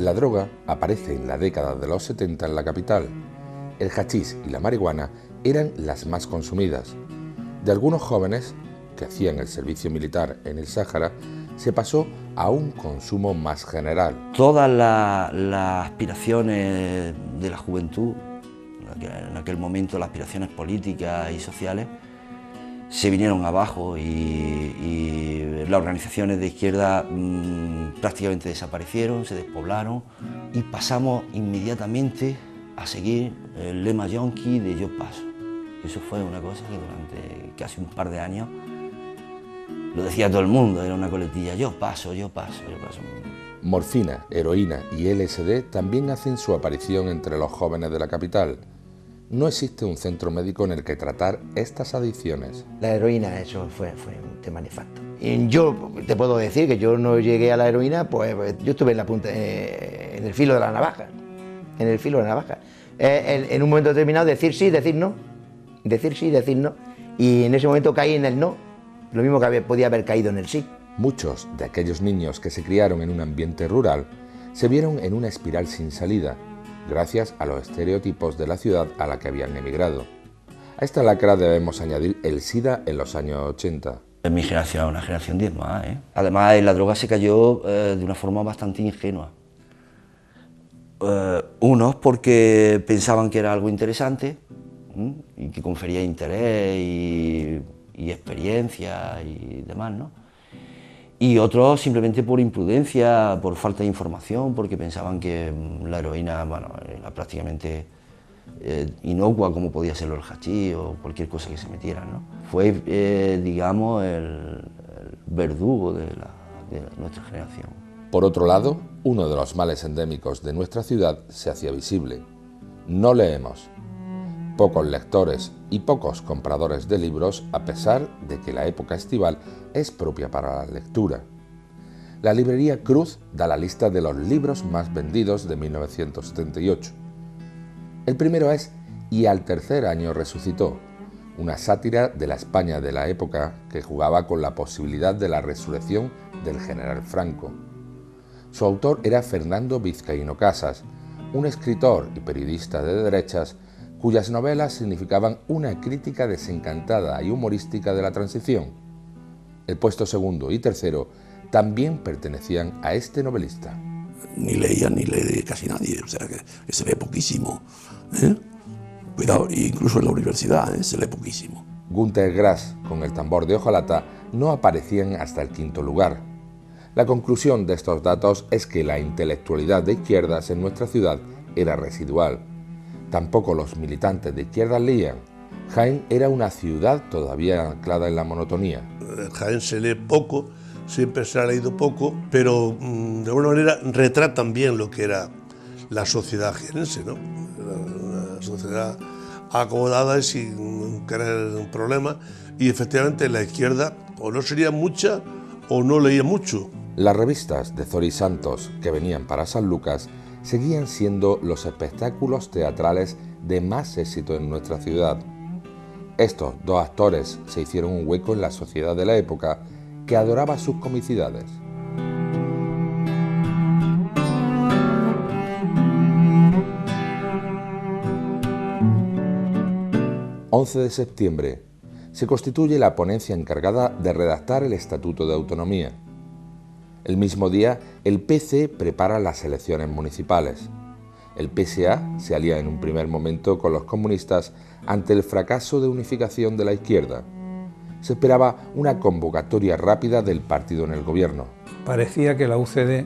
La droga aparece en la década de los 70 en la capital. El hachís y la marihuana eran las más consumidas. De algunos jóvenes que hacían el servicio militar en el Sáhara, se pasó a un consumo más general. Todas las aspiraciones de la juventud, en aquel momento las aspiraciones políticas y sociales, se vinieron abajo y las organizaciones de izquierda prácticamente desaparecieron, se despoblaron y pasamos inmediatamente a seguir el lema yonki de Yo paso. Eso fue una cosa que durante casi un par de años lo decía todo el mundo, era una coletilla, yo paso, yo paso, yo paso. Morfina, heroína y LSD también hacen su aparición entre los jóvenes de la capital. No existe un centro médico en el que tratar estas adicciones. La heroína, eso fue un tema nefasto. Y yo te puedo decir que yo no llegué a la heroína, pues yo estuve en la punta, en el filo de la navaja. En el filo de la navaja. En un momento determinado decir sí, decir no. Decir sí, decir no. Y en ese momento caí en el no, lo mismo que podía haber caído en el sí. Muchos de aquellos niños que se criaron en un ambiente rural se vieron en una espiral sin salida, gracias a los estereotipos de la ciudad a la que habían emigrado. A esta lacra debemos añadir el SIDA en los años 80. En mi generación, una generación diezmada, ¿eh? Además, en la droga se cayó de una forma bastante ingenua. Unos porque pensaban que era algo interesante y que confería interés y experiencia y demás, ¿no? Y otros simplemente por imprudencia, por falta de información, porque pensaban que la heroína, bueno, era prácticamente inocua como podía serlo el hachís o cualquier cosa que se metiera, ¿no? Fue, digamos, el verdugo de nuestra generación. Por otro lado, uno de los males endémicos de nuestra ciudad se hacía visible. No leemos. Pocos lectores y pocos compradores de libros, a pesar de que la época estival es propia para la lectura. La librería Cruz da la lista de los libros más vendidos de 1978. El primero es Y al tercer año resucitó, una sátira de la España de la época que jugaba con la posibilidad de la resurrección del general Franco. Su autor era Fernando Vizcaíno Casas, un escritor y periodista de derechas cuyas novelas significaban una crítica desencantada y humorística de la transición. El puesto segundo y tercero también pertenecían a este novelista. Ni leía ni lee casi nadie, o sea que se lee poquísimo. Cuidado, incluso en la universidad se lee poquísimo. Günter Grass, con El tambor de hojalata, no aparecían hasta el quinto lugar. La conclusión de estos datos es que la intelectualidad de izquierdas en nuestra ciudad era residual. Tampoco los militantes de izquierdas leían. Jaén era una ciudad todavía anclada en la monotonía. En Jaén se lee poco, siempre se ha leído poco, pero de alguna manera retratan bien lo que era la sociedad jienense, ¿no? Una sociedad acomodada y sin querer problemas, y efectivamente la izquierda o no sería mucha o no leía mucho. Las revistas de Zori Santos que venían para San Lucas seguían siendo los espectáculos teatrales de más éxito en nuestra ciudad. Estos dos actores se hicieron un hueco en la sociedad de la época que adoraba sus comicidades. ...11 de septiembre... se constituye la ponencia encargada de redactar el Estatuto de Autonomía. El mismo día, el PC prepara las elecciones municipales. El PSA se alía en un primer momento con los comunistas ante el fracaso de unificación de la izquierda. Se esperaba una convocatoria rápida del partido en el gobierno. Parecía que la UCD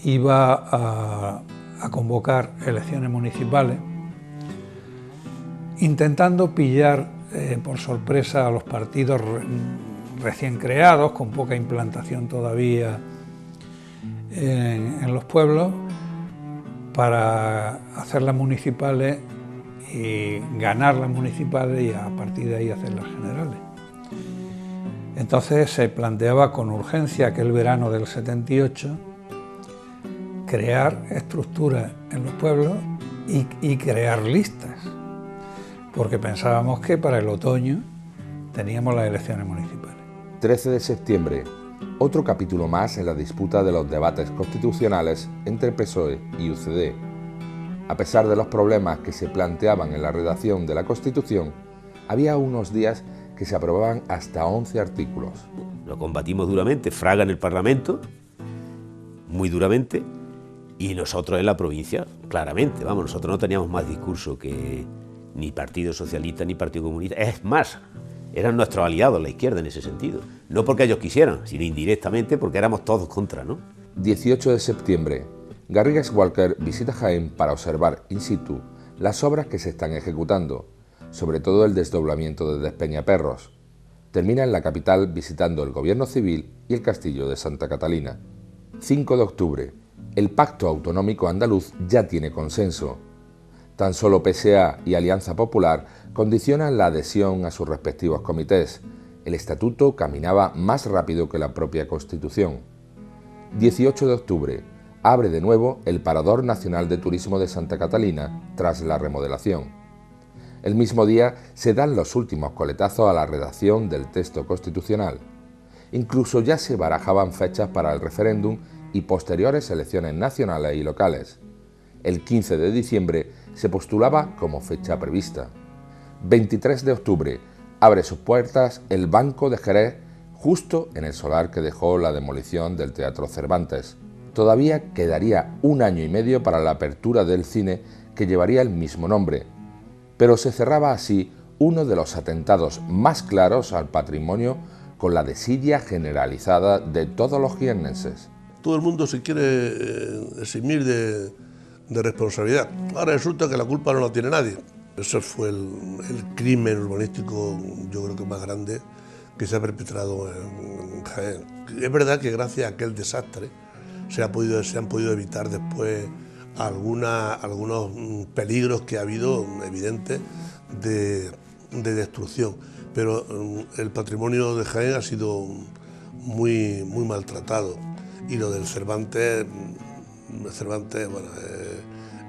iba a convocar elecciones municipales, intentando pillar por sorpresa a los partidos recién creados, con poca implantación todavía en los pueblos, para hacer las municipales y ganar las municipales y a partir de ahí hacer las generales. Entonces se planteaba con urgencia aquel verano del 78 crear estructuras en los pueblos y crear listas, porque pensábamos que para el otoño teníamos las elecciones municipales. 13 de septiembre, otro capítulo más en la disputa de los debates constitucionales entre PSOE y UCD. A pesar de los problemas que se planteaban en la redacción de la Constitución, había unos días que se aprobaban hasta 11 artículos. Lo combatimos duramente, Fraga en el Parlamento, muy duramente, y nosotros en la provincia, claramente, vamos, nosotros no teníamos más discurso que ni Partido Socialista ni Partido Comunista, es más, eran nuestros aliados, la izquierda en ese sentido, no porque ellos quisieran, sino indirectamente porque éramos todos contra, ¿no? 18 de septiembre, Garrigues Walker visita Jaén para observar in situ las obras que se están ejecutando, sobre todo el desdoblamiento de Despeñaperros. Termina en la capital visitando el Gobierno Civil y el Castillo de Santa Catalina. 5 de octubre, el Pacto Autonómico Andaluz ya tiene consenso. Tan solo PSA y Alianza Popular condicionan la adhesión a sus respectivos comités. El estatuto caminaba más rápido que la propia Constitución. 18 de octubre, abre de nuevo el Parador Nacional de Turismo de Santa Catalina tras la remodelación. El mismo día se dan los últimos coletazos a la redacción del texto constitucional. Incluso ya se barajaban fechas para el referéndum y posteriores elecciones nacionales y locales. El 15 de diciembre se postulaba como fecha prevista. 23 de octubre abre sus puertas el Banco de Jerez, justo en el solar que dejó la demolición del Teatro Cervantes. Todavía quedaría un año y medio para la apertura del cine que llevaría el mismo nombre, pero se cerraba así uno de los atentados más claros al patrimonio con la desidia generalizada de todos los jiennenses. Todo el mundo se quiere eximir de responsabilidad. Ahora resulta que la culpa no la tiene nadie. Ese fue el crimen urbanístico, yo creo que más grande que se ha perpetrado en Jaén. Es verdad que gracias a aquel desastre se han podido evitar después algunos peligros que ha habido evidentes de destrucción, pero el patrimonio de Jaén ha sido muy maltratado, y lo del Cervantes bueno,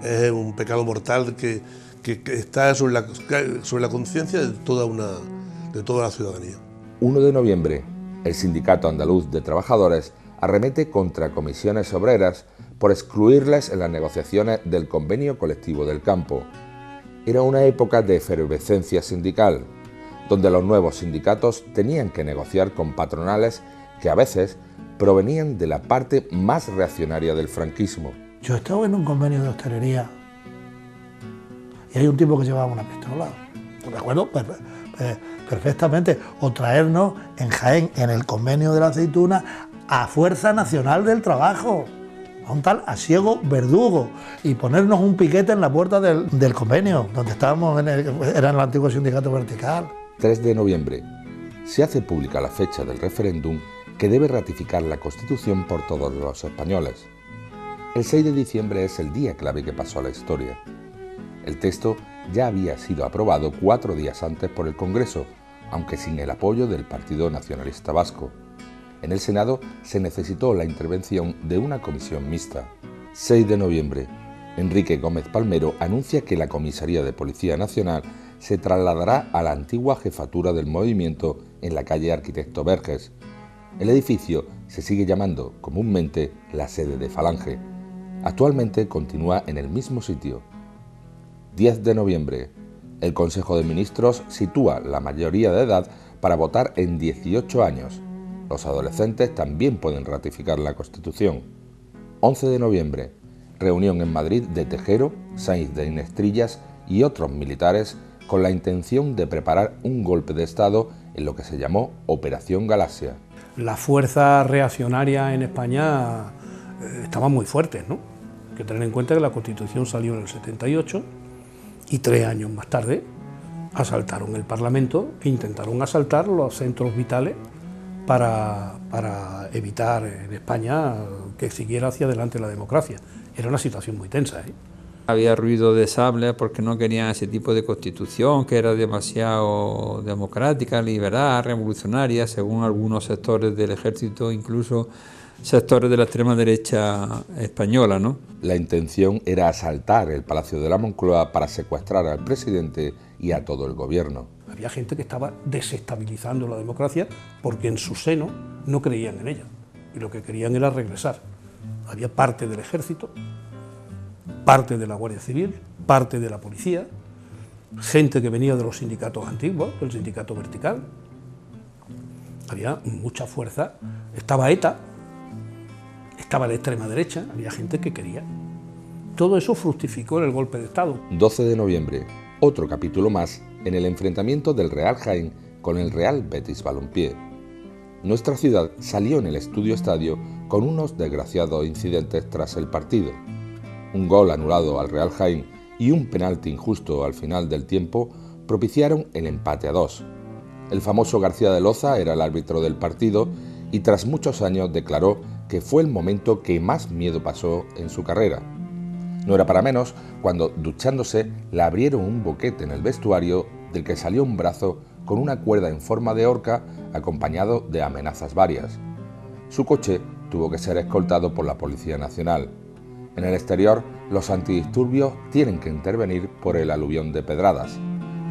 es un pecado mortal que está sobre la conciencia de toda la ciudadanía. 1 de noviembre, el Sindicato Andaluz de Trabajadores arremete contra comisiones obreras por excluirles en las negociaciones del convenio colectivo del campo. Era una época de efervescencia sindical, donde los nuevos sindicatos tenían que negociar con patronales que a veces provenían de la parte más reaccionaria del franquismo. Yo he estado en un convenio de hostelería y hay un tipo que llevaba una pistola, recuerdo perfectamente, o traernos en Jaén, en el convenio de la aceituna, a Fuerza Nacional del Trabajo, a un tal Asiego Verdugo, y ponernos un piquete en la puerta del convenio, donde estábamos, era el antiguo sindicato vertical. 3 de noviembre, se hace pública la fecha del referéndum que debe ratificar la Constitución por todos los españoles. El 6 de diciembre es el día clave que pasó a la historia. El texto ya había sido aprobado 4 días antes por el Congreso, aunque sin el apoyo del Partido Nacionalista Vasco. En el Senado se necesitó la intervención de una comisión mixta. 6 de noviembre, Enrique Gómez Palmero anuncia que la Comisaría de Policía Nacional se trasladará a la antigua jefatura del movimiento en la calle Arquitecto Verges. El edificio se sigue llamando comúnmente la sede de Falange. Actualmente continúa en el mismo sitio. 10 de noviembre, el Consejo de Ministros sitúa la mayoría de edad para votar en 18 años. Los adolescentes también pueden ratificar la Constitución. 11 de noviembre, reunión en Madrid de Tejero, Sainz de Inestrillas y otros militares con la intención de preparar un golpe de Estado en lo que se llamó Operación Galaxia. Las fuerzas reaccionarias en España estaban muy fuertes, ¿no? Hay que tener en cuenta que la Constitución salió en el 78 y 3 años más tarde asaltaron el Parlamento e intentaron asaltar los centros vitales para evitar en España que siguiera hacia adelante la democracia. Era una situación muy tensa, ¿eh? Había ruido de sable porque no querían ese tipo de constitución, que era demasiado democrática, liberal, revolucionaria, según algunos sectores del ejército, incluso sectores de la extrema derecha española, ¿no? La intención era asaltar el Palacio de la Moncloa para secuestrar al presidente y a todo el gobierno. Había gente que estaba desestabilizando la democracia porque en su seno no creían en ella. y lo que querían era regresar. Había parte del ejército, parte de la Guardia Civil, parte de la policía, gente que venía de los sindicatos antiguos, del sindicato vertical. Había mucha fuerza, estaba ETA, estaba la extrema derecha, había gente que quería. Todo eso fructificó en el golpe de Estado. 12 de noviembre, otro capítulo más en el enfrentamiento del Real Jaén con el Real Betis Balompié. Nuestra ciudad salió en el Estudio Estadio con unos desgraciados incidentes tras el partido. Un gol anulado al Real Jaén y un penalti injusto al final del tiempo propiciaron el empate a 2. El famoso García de Loza era el árbitro del partido y tras muchos años declaró que fue el momento que más miedo pasó en su carrera. No era para menos cuando, duchándose, le abrieron un boquete en el vestuario del que salió un brazo con una cuerda en forma de horca acompañado de amenazas varias. Su coche tuvo que ser escoltado por la Policía Nacional. En el exterior, los antidisturbios tienen que intervenir por el aluvión de pedradas.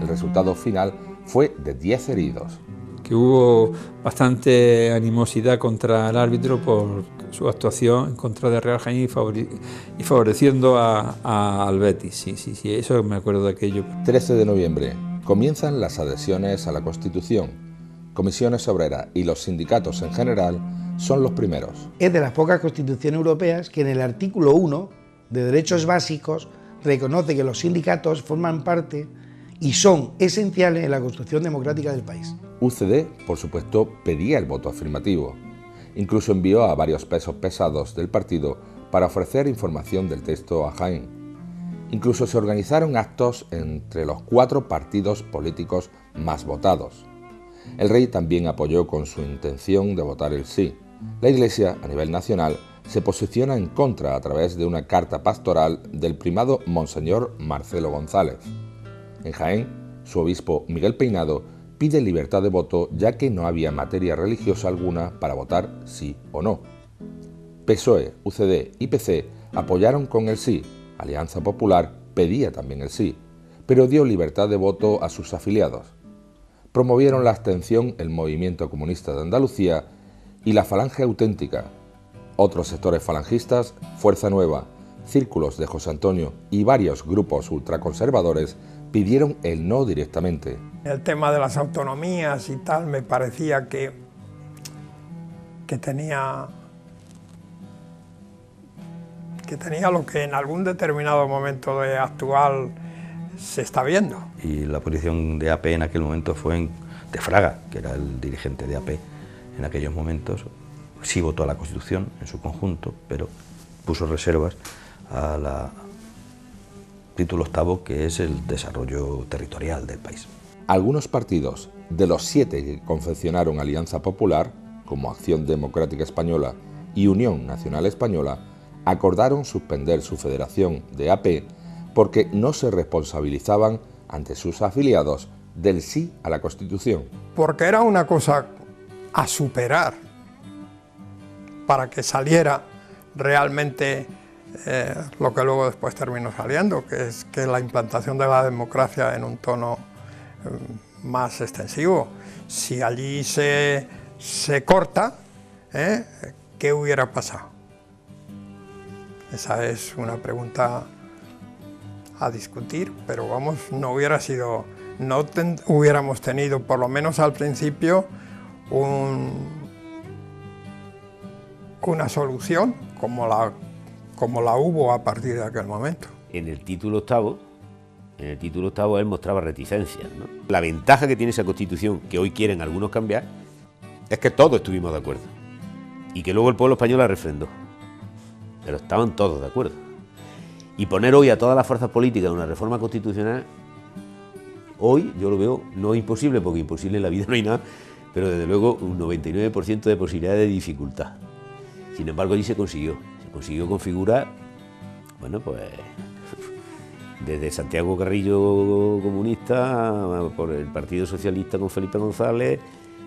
El resultado final fue de 10 heridos. Que hubo bastante animosidad contra el árbitro por su actuación en contra de Real Jaén y favoreciendo al Betis. Sí, eso me acuerdo de aquello. 13 de noviembre. Comienzan las adhesiones a la Constitución. Comisiones Obreras y los sindicatos en general son los primeros. Es de las pocas constituciones europeas que en el artículo 1 de Derechos Básicos reconoce que los sindicatos forman parte y son esenciales en la construcción democrática del país. UCD, por supuesto, pedía el voto afirmativo. Incluso envió a varios pesos pesados del partido para ofrecer información del texto a Jaén. Incluso se organizaron actos entre los 4 partidos políticos más votados. El rey también apoyó con su intención de votar el sí. La Iglesia, a nivel nacional, se posiciona en contra a través de una carta pastoral del primado Monseñor Marcelo González. En Jaén, su obispo Miguel Peinado pide libertad de voto ya que no había materia religiosa alguna para votar sí o no. PSOE, UCD y PC apoyaron con el sí. Alianza Popular pedía también el sí, pero dio libertad de voto a sus afiliados. Promovieron la abstención el Movimiento Comunista de Andalucía y la Falange Auténtica. Otros sectores falangistas, Fuerza Nueva, Círculos de José Antonio y varios grupos ultraconservadores pidieron el no directamente. El tema de las autonomías y tal me parecía que tenía lo que en algún determinado momento actual se está viendo. Y la posición de AP en aquel momento fue de Fraga, que era el dirigente de AP en aquellos momentos. Sí votó a la Constitución en su conjunto, pero puso reservas a la título 8, que es el desarrollo territorial del país. Algunos partidos, de los 7 que confeccionaron Alianza Popular, como Acción Democrática Española y Unión Nacional Española, acordaron suspender su federación de AP porque no se responsabilizaban ante sus afiliados del sí a la Constitución. Porque era una cosa a superar para que saliera realmente lo que luego después terminó saliendo, que es que la implantación de la democracia en un tono más extensivo. Si allí se corta, ¿qué hubiera pasado? Esa es una pregunta a discutir, pero vamos, no hubiéramos tenido, por lo menos al principio, una solución como la hubo a partir de aquel momento. En el título octavo él mostraba reticencias, ¿no? La ventaja que tiene esa Constitución, que hoy quieren algunos cambiar, es que todos estuvimos de acuerdo y que luego el pueblo español la refrendó, pero estaban todos de acuerdo. Y poner hoy a todas las fuerzas políticas una reforma constitucional, hoy yo lo veo no imposible, porque imposible en la vida no hay nada, pero desde luego un 99% de posibilidad de dificultad. Sin embargo, allí se consiguió configurar, bueno, pues desde Santiago Carrillo comunista, por el Partido Socialista con Felipe González,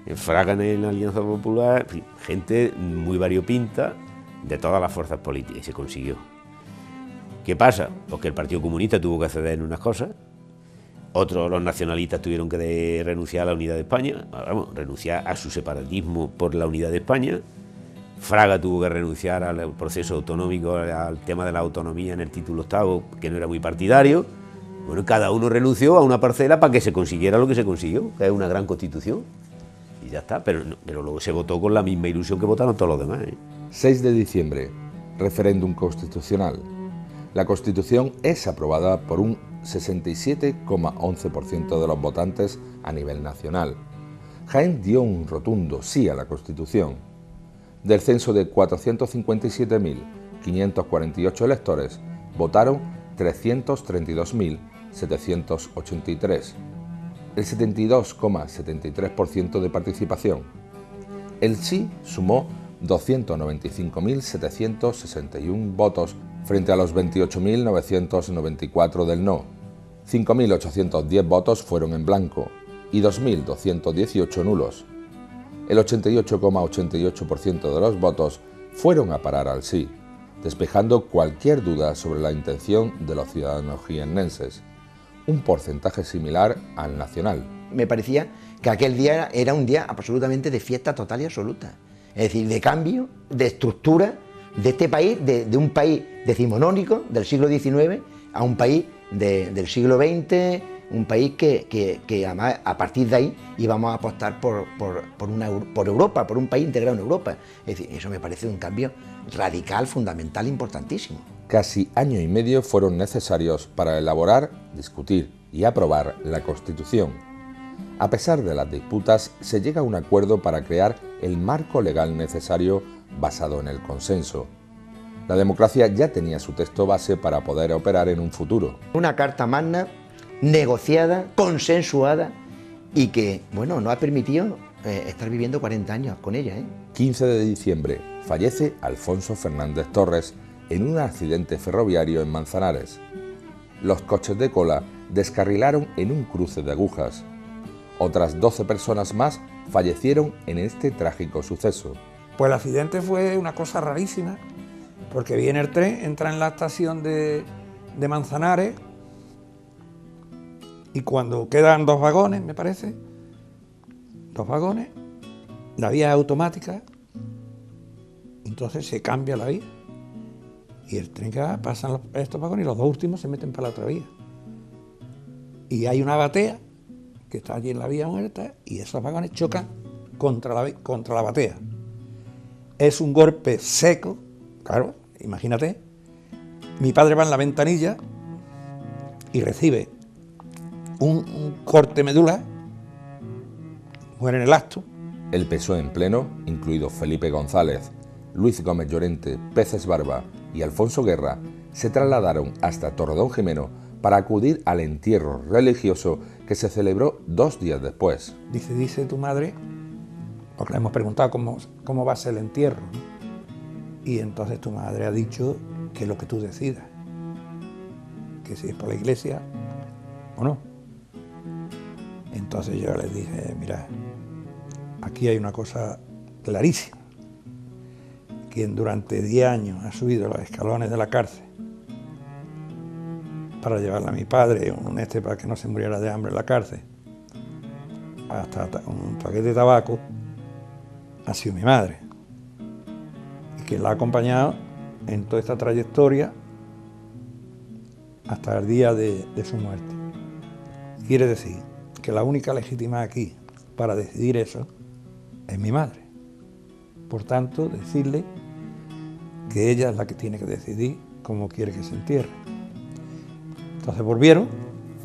en Fraga en la Alianza Popular, en fin, gente muy variopinta de todas las fuerzas políticas, y se consiguió. ¿Qué pasa? Pues que el Partido Comunista tuvo que ceder en unas cosas, otros, los nacionalistas, tuvieron que renunciar a la unidad de España, vamos, renunciar a su separatismo por la unidad de España, Fraga tuvo que renunciar al proceso autonómico, al tema de la autonomía en el título octavo, que no era muy partidario. Bueno, cada uno renunció a una parcela para que se consiguiera lo que se consiguió, que es una gran constitución. Y ya está, pero luego se votó con la misma ilusión que votaron todos los demás. 6 de diciembre, referéndum constitucional. La Constitución es aprobada por un 67,11% de los votantes a nivel nacional. Jaén dio un rotundo sí a la Constitución. Del censo de 457.548 electores, votaron 332.783, el 72,73% de participación. El sí sumó 295.761 votos frente a los 28.994 del no. 5.810 votos fueron en blanco y 2.218 nulos. El 88,88% de los votos fueron a parar al sí, despejando cualquier duda sobre la intención de los ciudadanos jiennenses, un porcentaje similar al nacional. Me parecía que aquel día era un día absolutamente de fiesta total y absoluta, es decir, de cambio, de estructura de este país, de un país decimonónico del siglo XIX a un país del siglo XX, un país que además a partir de ahí íbamos a apostar por Europa, por un país integrado en Europa. Es decir, eso me parece un cambio radical, fundamental, importantísimo. Casi año y medio fueron necesarios para elaborar, discutir y aprobar la Constitución. A pesar de las disputas, se llega a un acuerdo para crear el marco legal necesario basado en el consenso. La democracia ya tenía su texto base para poder operar en un futuro. Una carta magna negociada, consensuada y que, bueno, nos ha permitido estar viviendo 40 años con ella. 15 de diciembre fallece Alfonso Fernández Torres en un accidente ferroviario en Manzanares. Los coches de cola descarrilaron en un cruce de agujas. Otras 12 personas más fallecieron en este trágico suceso. Pues el accidente fue una cosa rarísima, porque viene el tren, entra en la estación de Manzanares, y cuando quedan 2 vagones, me parece, 2 vagones, la vía es automática, entonces se cambia la vía, y el tren que va, pasan estos vagones y los 2 últimos se meten para la otra vía. Y hay una batea que está allí en la vía muerta y esos vagones chocan contra la batea. Es un golpe seco, claro, imagínate. Mi padre va en la ventanilla y recibe un corte medular, muere en el acto. El PSOE en pleno, incluidos Felipe González, Luis Gómez Llorente, Peces Barba y Alfonso Guerra, se trasladaron hasta Torredonjimeno para acudir al entierro religioso que se celebró 2 días después. Dice tu madre, porque le hemos preguntado cómo va a ser el entierro, ¿no? Y entonces tu madre ha dicho que lo que tú decidas, que si es por la iglesia o no. Entonces yo les dije, mira, aquí hay una cosa clarísima. Quien durante 10 años ha subido los escalones de la cárcel para llevarle a mi padre para que no se muriera de hambre en la cárcel, hasta un paquete de tabaco, ha sido mi madre. Y quien la ha acompañado en toda esta trayectoria hasta el día de su muerte. Quiere decir que la única legítima aquí para decidir eso es mi madre. Por tanto, decirle que ella es la que tiene que decidir cómo quiere que se entierre. Entonces volvieron,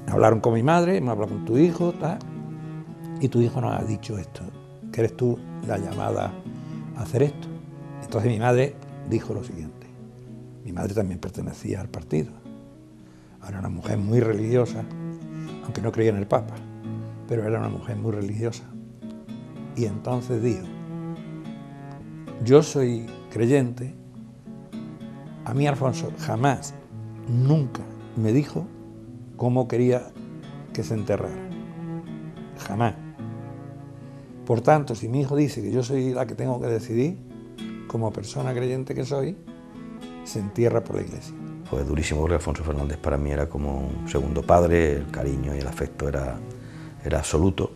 hablaron con mi madre, me habló con tu hijo, tal, y tu hijo nos ha dicho esto, que eres tú la llamada a hacer esto. Entonces mi madre dijo lo siguiente. Mi madre también pertenecía al partido. Era una mujer muy religiosa, aunque no creía en el Papa, pero era una mujer muy religiosa. Y entonces dijo, yo soy creyente, a mí Alfonso jamás, nunca me dijo cómo quería que se enterrara. Jamás. Por tanto, si mi hijo dice que yo soy la que tengo que decidir, como persona creyente que soy, se entierra por la iglesia. Fue durísimo porque Alfonso Fernández para mí era como un segundo padre, el cariño y el afecto era absoluto.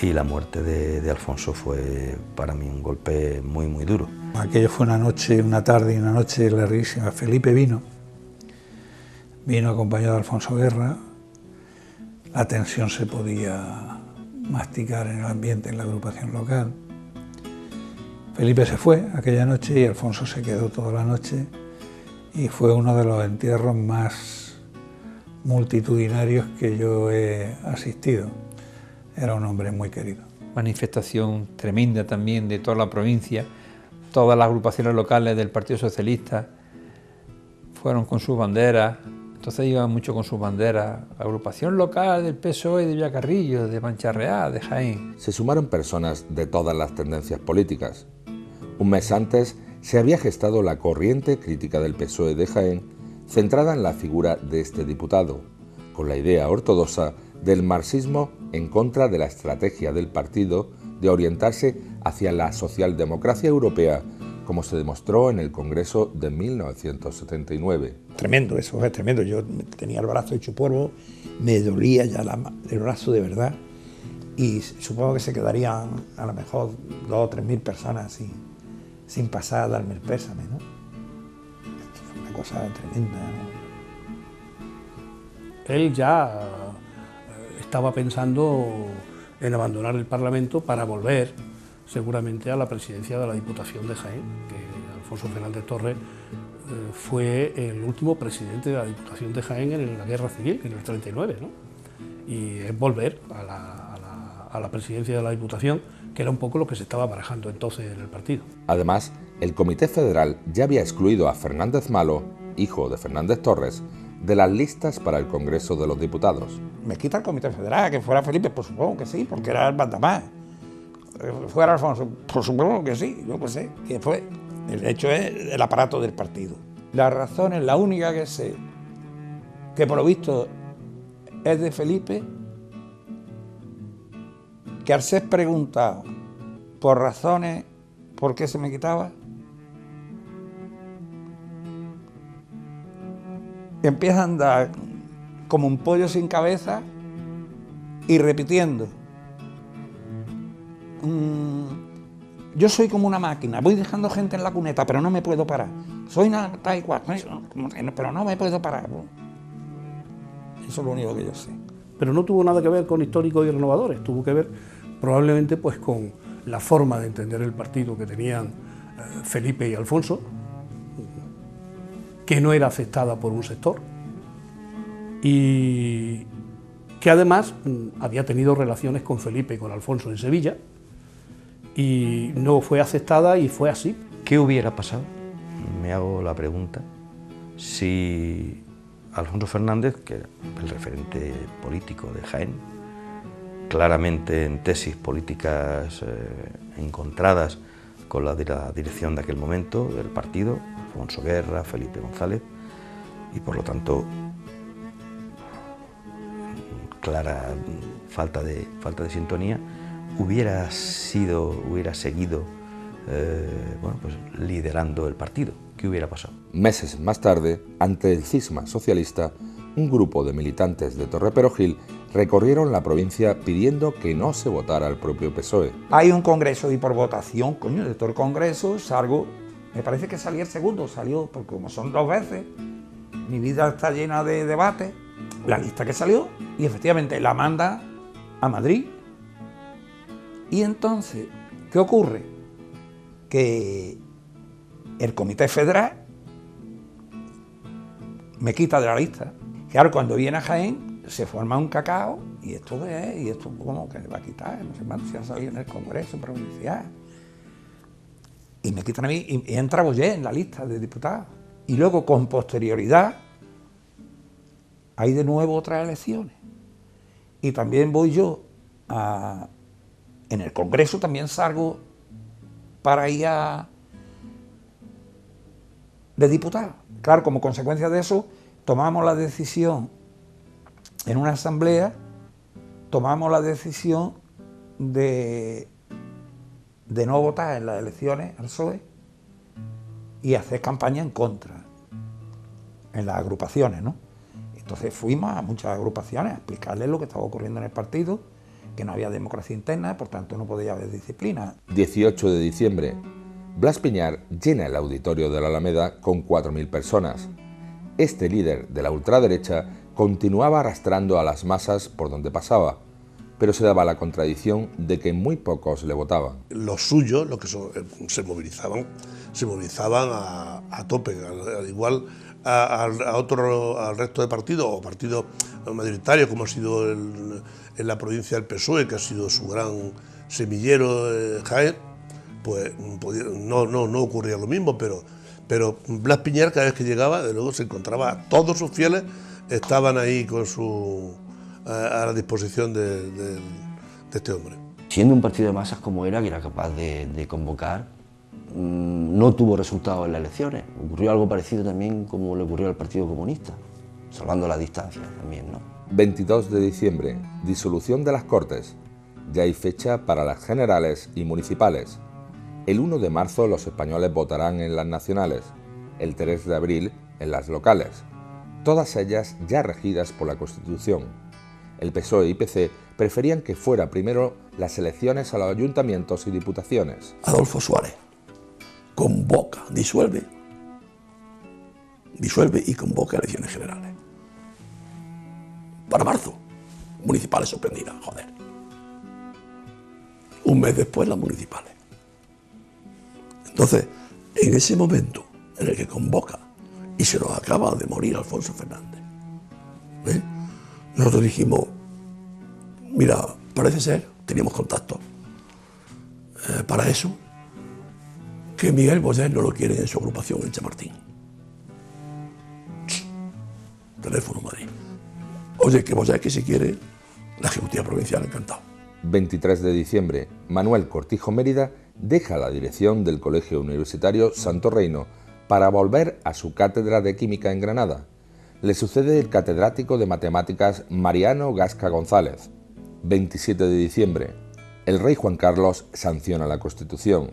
y la muerte de Alfonso fue para mí un golpe muy, muy duro. Aquello fue una noche, una tarde y una noche larguísima. Felipe vino acompañado de Alfonso Guerra. La tensión se podía masticar en el ambiente, en la agrupación local. Felipe se fue aquella noche y Alfonso se quedó toda la noche, y fue uno de los entierros más multitudinarios que yo he asistido. Era un hombre muy querido. Manifestación tremenda también de toda la provincia. Todas las agrupaciones locales del Partido Socialista fueron con sus banderas. Entonces iban mucho con sus banderas. Agrupación local del PSOE de Villacarrillo, de Mancha Real, de Jaén. Se sumaron personas de todas las tendencias políticas. Un mes antes se había gestado la corriente crítica del PSOE de Jaén, centrada en la figura de este diputado, con la idea ortodoxa del marxismo en contra de la estrategia del partido de orientarse hacia la socialdemocracia europea, como se demostró en el Congreso de 1979. Tremendo, eso fue tremendo. Yo tenía el brazo hecho polvo, me dolía ya el brazo de verdad, y supongo que se quedarían a lo mejor 2.000 o 3.000 personas sin pasar a darme el pésame, ¿no? Fue una cosa tremenda, ¿no? Él ya estaba pensando en abandonar el Parlamento para volver seguramente a la presidencia de la Diputación de Jaén, que Alfonso Fernández Torres fue el último presidente de la Diputación de Jaén en la Guerra Civil, en el 39, ¿no? Y es volver a la presidencia de la Diputación, que era un poco lo que se estaba barajando entonces en el partido. Además, el Comité Federal ya había excluido a Fernández Malo, hijo de Fernández Torres, de las listas para el Congreso de los Diputados. ¿Me quita el Comité Federal que fuera Felipe? Pues supongo que sí, porque era el mandamás. ¿Fuera Alfonso? Pues supongo que sí, yo pues sé que fue. El hecho es el aparato del partido. La razón es la única que sé, que por lo visto es de Felipe, que al ser preguntado por razones por qué se me quitaba, empieza a andar como un pollo sin cabeza y repitiendo: yo soy como una máquina, voy dejando gente en la cuneta, pero no me puedo parar. Soy una tal y cual, pero no me puedo parar. Eso es lo único que yo sé. Pero no tuvo nada que ver con históricos y renovadores, tuvo que ver probablemente pues con la forma de entender el partido que tenían Felipe y Alfonso, que no era aceptada por un sector y que además había tenido relaciones con Felipe y con Alfonso en Sevilla y no fue aceptada, y fue así. ¿Qué hubiera pasado? Me hago la pregunta si Alfonso Fernández, que era el referente político de Jaén, claramente en tesis políticas encontradas con la dirección de aquel momento del partido, Alfonso Guerra, Felipe González, y por lo tanto clara falta de sintonía, hubiera seguido pues, liderando el partido. ¿Qué hubiera pasado? Meses más tarde, ante el cisma socialista, un grupo de militantes de Torreperogil recorrieron la provincia pidiendo que no se votara al propio PSOE. Hay un congreso y por votación, coño, de todo el congreso salgo, me parece que salí el segundo, salió, porque como son 2 veces, mi vida está llena de debates, la lista que salió, y efectivamente la manda a Madrid. Y entonces, ¿qué ocurre? Que el Comité Federal me quita de la lista. Claro, cuando viene a Jaén se forma un cacao, y esto como que le va a quitar, no sé más si ha salido en el Congreso provincial. Y me quitan a mí, y entra Boyer en la lista de diputados. Y luego, con posterioridad, hay de nuevo otras elecciones. Y también voy yo en el Congreso también salgo para ir de diputado. Claro, como consecuencia de eso, tomamos la decisión en una asamblea, tomamos la decisión de no votar en las elecciones al PSOE y hacer campaña en contra en las agrupaciones, ¿no? Entonces fuimos a muchas agrupaciones a explicarles lo que estaba ocurriendo en el partido que no había democracia interna, por tanto no podía haber disciplina. 18 de diciembre. Blas Piñar llena el auditorio de la Alameda con 4.000 personas. Este líder de la ultraderecha continuaba arrastrando a las masas por donde pasaba, pero se daba la contradicción de que muy pocos le votaban. Los suyos, los que se movilizaban a tope, al igual al resto de partidos o partidos mayoritarios, como ha sido en la provincia del PSOE, que ha sido su gran semillero Jaén. Pues no ocurría lo mismo, pero Blas Piñar, cada vez que llegaba, de luego se encontraba, todos sus fieles estaban ahí a la disposición de este hombre. Siendo un partido de masas como era, que era capaz de convocar, no tuvo resultados en las elecciones. Ocurrió algo parecido también como le ocurrió al Partido Comunista, salvando la distancia también, ¿no? 22 de diciembre, disolución de las Cortes. Ya hay fecha para las generales y municipales. El 1 de marzo los españoles votarán en las nacionales, el 3 de abril en las locales, todas ellas ya regidas por la Constitución. El PSOE y PC preferían que fuera primero las elecciones a los ayuntamientos y diputaciones. Adolfo Suárez convoca, disuelve y convoca elecciones generales. Para marzo, municipales suspendidas, joder. Un mes después las municipales. Entonces, en ese momento en el que convoca y se nos acaba de morir Alfonso Fernández, nosotros dijimos, mira, parece ser, teníamos contacto para eso, que Miguel Boyer no lo quiere en su agrupación en Chamartín. Teléfono Madrid. Oye, que Boyer que si quiere, la Ejecutiva Provincial, encantado. 23 de diciembre, Manuel Cortijo Mérida deja la dirección del Colegio Universitario Santo Reino para volver a su cátedra de Química en Granada. Le sucede el catedrático de Matemáticas Mariano Gasca González. 27 de diciembre, el rey Juan Carlos sanciona la Constitución.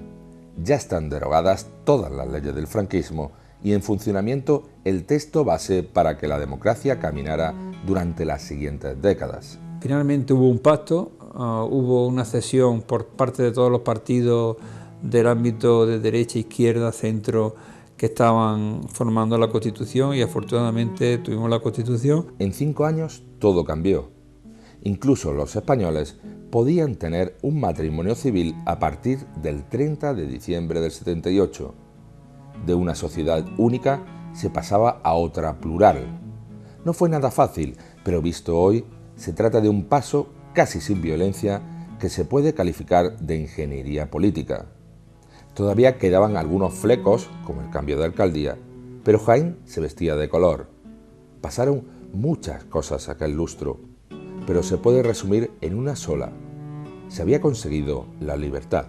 Ya están derogadas todas las leyes del franquismo y en funcionamiento el texto base para que la democracia caminara durante las siguientes décadas. Finalmente hubo un pacto, hubo una cesión por parte de todos los partidos del ámbito de derecha, izquierda, centro, que estaban formando la Constitución, y afortunadamente tuvimos la Constitución. En 5 años todo cambió. Incluso los españoles podían tener un matrimonio civil a partir del 30 de diciembre del 78. De una sociedad única se pasaba a otra plural. No fue nada fácil, pero visto hoy, se trata de un paso casi sin violencia que se puede calificar de ingeniería política. Todavía quedaban algunos flecos, como el cambio de alcaldía, pero Jaén se vestía de color. Pasaron muchas cosas aquel lustro, pero se puede resumir en una sola. Se había conseguido la libertad.